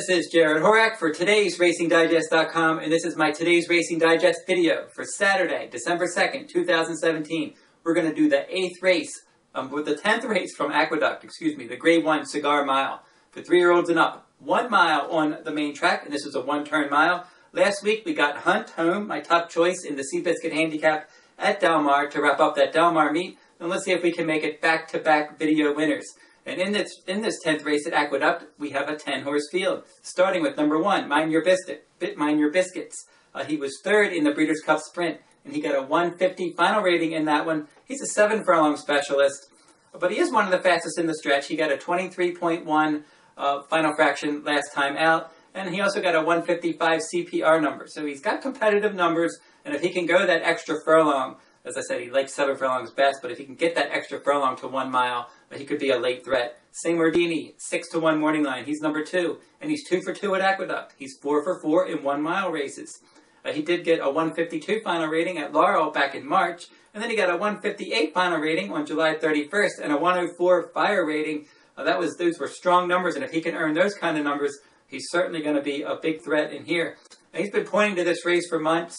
This is Jared Horak for today's RacingDigest.com, and this is my Today's Racing Digest video for Saturday, December 2nd, 2017. We're going to do the 8th race, with the 10th race from Aqueduct, the Grade 1 Cigar Mile. For 3-year-olds and up, 1 mile on the main track, and this is a 1-turn mile. Last week we got Hunt home, my top choice in the Seabiscuit Handicap at Del Mar to wrap up that Del Mar meet, and let's see if we can make it back-to-back video winners. And in this 10th race at Aqueduct, we have a 10-horse field, starting with number 1, Mind Your Biscuits. He was 3rd in the Breeders' Cup Sprint, and he got a 150 final rating in that one. He's a 7-furlong specialist, but he is one of the fastest in the stretch. He got a 23.1 final fraction last time out, and he also got a 155 CPR number. So he's got competitive numbers, and if he can go that extra furlong, as I said, he likes 7 furlongs best, but if he can get that extra furlong to 1 mile, he could be a late threat. Seymourdi, 6-1 morning line. He's number 2, and he's 2 for 2 at Aqueduct. He's 4 for 4 in 1 mile races. He did get a 152 final rating at Laurel back in March, and then he got a 158 final rating on July 31st and a 104 fire rating. Those were strong numbers, and if he can earn those kind of numbers, he's certainly going to be a big threat in here. And he's been pointing to this race for months.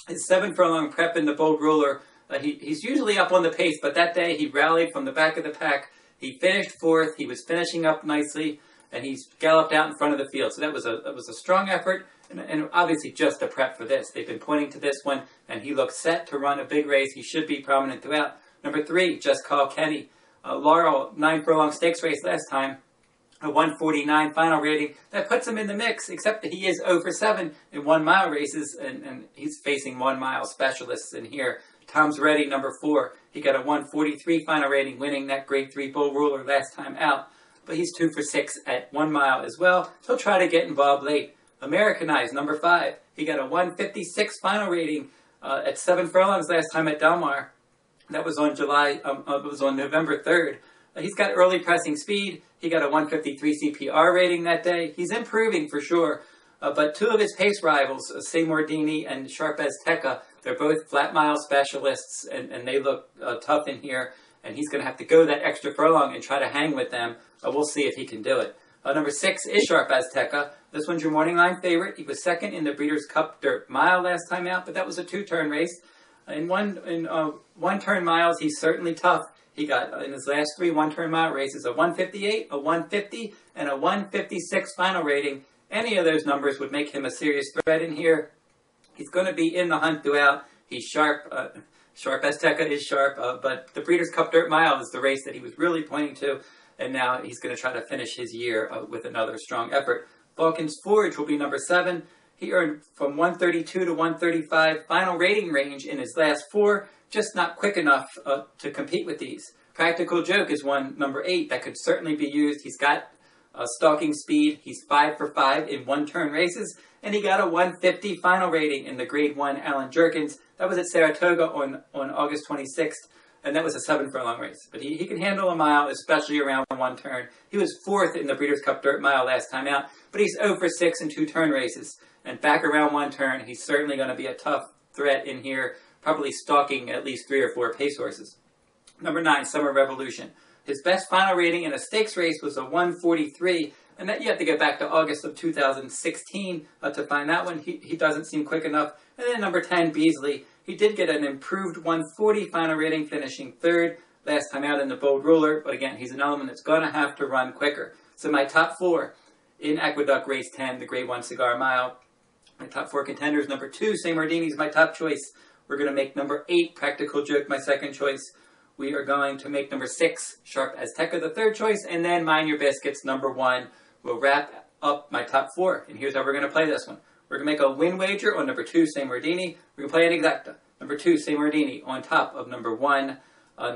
His 7-furlong prep in the Bold Ruler. He's usually up on the pace, but that day he rallied from the back of the pack. He finished 4th. He was finishing up nicely, and he's galloped out in front of the field. So that was a strong effort, and obviously just a prep for this. They've been pointing to this one, and he looks set to run a big race. He should be prominent throughout. Number 3, Just Call Kenny. Laurel, 9-furlong stakes race last time. A 149 final rating. That puts him in the mix, except that he is 0 for 7 in 1 mile races, and he's facing 1 mile specialists in here. Tom's Ready, number 4. He got a 143 final rating, winning that Grade 3 Bull Ruler last time out. But he's 2 for 6 at 1 mile as well. He'll try to get involved late. Americanized, number 5. He got a 156 final rating at 7 furlongs last time at Del Mar. That was on November 3rd. He's got early pressing speed. He got a 153 CPR rating that day. He's improving for sure. But 2 of his pace rivals, Seymourdi and Sharp Azteca, they're both flat mile specialists, and they look tough in here. And he's going to have to go that extra furlong and try to hang with them. We'll see if he can do it. Number 6 is Sharp Azteca. This one's your morning line favorite. He was 2nd in the Breeders' Cup Dirt Mile last time out, but that was a 2-turn race. In one-turn miles, he's certainly tough. He got, in his last 3 1-turn mile races, a 158, a 150, and a 156 final rating. Any of those numbers would make him a serious threat in here. He's going to be in the hunt throughout. He's sharp. Sharp Azteca is sharp, but the Breeders' Cup Dirt Mile is the race that he was really pointing to, and now he's going to try to finish his year with another strong effort. Balkan's Forge will be number 7. He earned from 132 to 135 final rating range in his last 4, just not quick enough to compete with these. Practical Joke is number 8, that could certainly be used. He's got stalking speed. He's 5 for 5 in 1-turn races, and he got a 150 final rating in the Grade 1 Allen Jerkins. That was at Saratoga on August 26th, and that was a 7-furlong race. But he can handle a mile, especially around 1 turn. He was 4th in the Breeders' Cup Dirt Mile last time out, but he's 0 for 6 in 2-turn races. And back around 1 turn, he's certainly going to be a tough threat in here, probably stalking at least 3 or 4 pace horses. Number 9, Summer Revolution. His best final rating in a stakes race was a 143, and that you have to go back to August of 2016 to find that one. He doesn't seem quick enough. And then number 10, Beasley. He did get an improved 140 final rating, finishing 3rd last time out in the Bold Ruler, but again, he's an element that's going to have to run quicker. So my top 4 in Aqueduct Race 10, the Grade 1 Cigar Mile. My top 4 contenders, number 2, Seymourdi is my top choice. We're going to make number 8, Practical Joke, my second choice. We are going to make number 6, Sharp Azteca, the third choice, and then Mind Your Biscuits, number 1. We'll wrap up my top 4, and here's how we're going to play this one. We're going to make a win wager on number 2, Seymourdi. We're going to play an exacta. Number 2, Seymourdi, on top of number 1,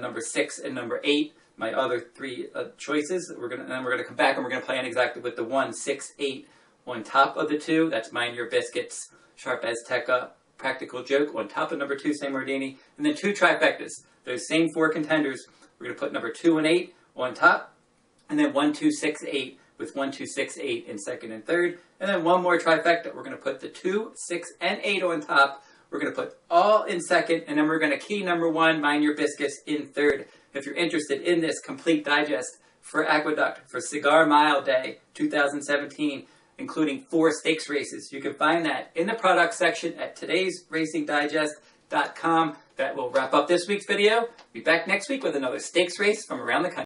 number 6, and number 8. My other 3 choices. And then we're going to come back and we're going to play an exacta with the 1, 6, 8 on top of the 2. That's Mind Your Biscuits, Sharp Azteca, Practical Joke on top of number 2, Seymourdi, and then 2 trifectas. Those same 4 contenders, we're going to put number 2 and 8 on top, and then 1, 2, 6, 8 with 1, 2, 6, 8 in 2nd and 3rd, and then 1 more trifecta. We're going to put the 2, 6, and 8 on top. We're going to put all in 2nd, and then we're going to key number 1, Mind Your Biscuits, in 3rd. If you're interested in this complete digest for Aqueduct for Cigar Mile Day 2017, including 4 stakes races. You can find that in the product section at today'sracingdigest.com. That will wrap up this week's video. Be back next week with another stakes race from around the country.